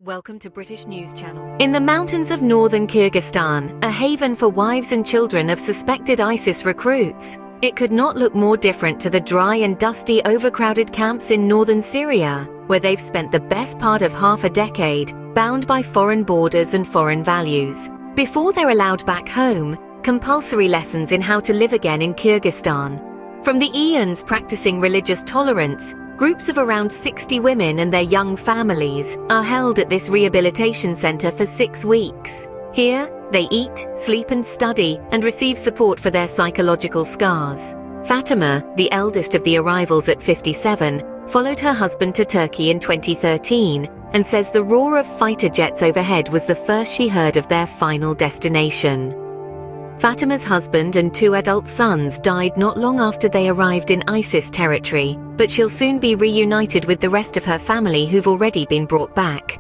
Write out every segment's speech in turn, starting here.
Welcome to British News Channel. In the mountains of northern Kyrgyzstan, a haven for wives and children of suspected ISIS recruits, it could not look more different to the dry and dusty overcrowded camps in northern Syria, where they've spent the best part of half a decade, bound by foreign borders and foreign values. Before they're allowed back home, compulsory lessons in how to live again in Kyrgyzstan. From the eons practicing religious tolerance, groups of around 60 women and their young families are held at this rehabilitation center for 6 weeks. Here, they eat, sleep and study and receive support for their psychological scars. Fatima, the eldest of the arrivals at 57, followed her husband to Turkey in 2013 and says the roar of fighter jets overhead was the first she heard of their final destination. Fatima's husband and 2 adult sons died not long after they arrived in ISIS territory, but she'll soon be reunited with the rest of her family who've already been brought back.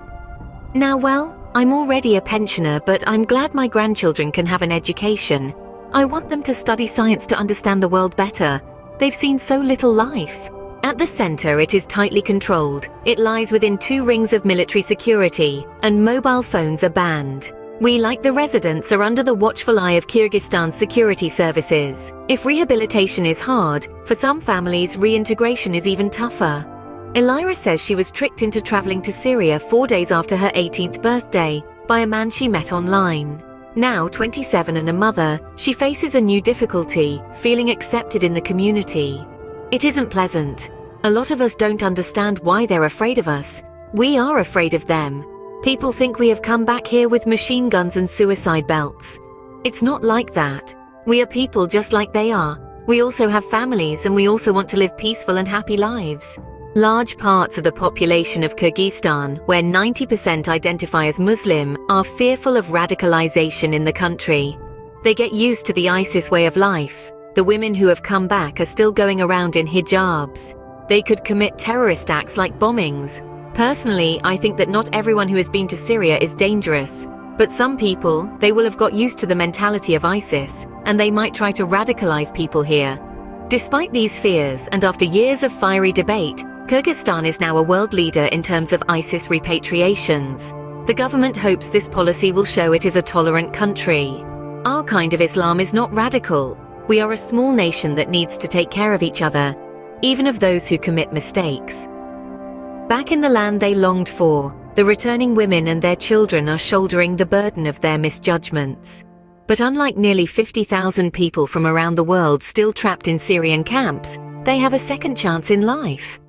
Now, well, I'm already a pensioner, but I'm glad my grandchildren can have an education. I want them to study science to understand the world better. They've seen so little life. At the center, it is tightly controlled. It lies within 2 rings of military security, and mobile phones are banned. We, like the residents, are under the watchful eye of Kyrgyzstan's security services. If rehabilitation is hard, for some families reintegration is even tougher. Elira says she was tricked into traveling to Syria 4 days after her 18th birthday by a man she met online. Now 27 and a mother, she faces a new difficulty, feeling accepted in the community. It isn't pleasant. A lot of us don't understand why they're afraid of us. We are afraid of them. People think we have come back here with machine guns and suicide belts. It's not like that. We are people just like they are. We also have families and we also want to live peaceful and happy lives. Large parts of the population of Kyrgyzstan, where 90% identify as Muslim, are fearful of radicalization in the country. They get used to the ISIS way of life. The women who have come back are still going around in hijabs. They could commit terrorist acts like bombings. Personally, I think that not everyone who has been to Syria is dangerous, but some people, they will have got used to the mentality of ISIS, and they might try to radicalize people here. Despite these fears, and after years of fiery debate, Kyrgyzstan is now a world leader in terms of ISIS repatriations. The government hopes this policy will show it is a tolerant country. Our kind of Islam is not radical. We are a small nation that needs to take care of each other, even of those who commit mistakes. Back in the land they longed for, the returning women and their children are shouldering the burden of their misjudgments. But unlike nearly 50,000 people from around the world still trapped in Syrian camps, they have a second chance in life.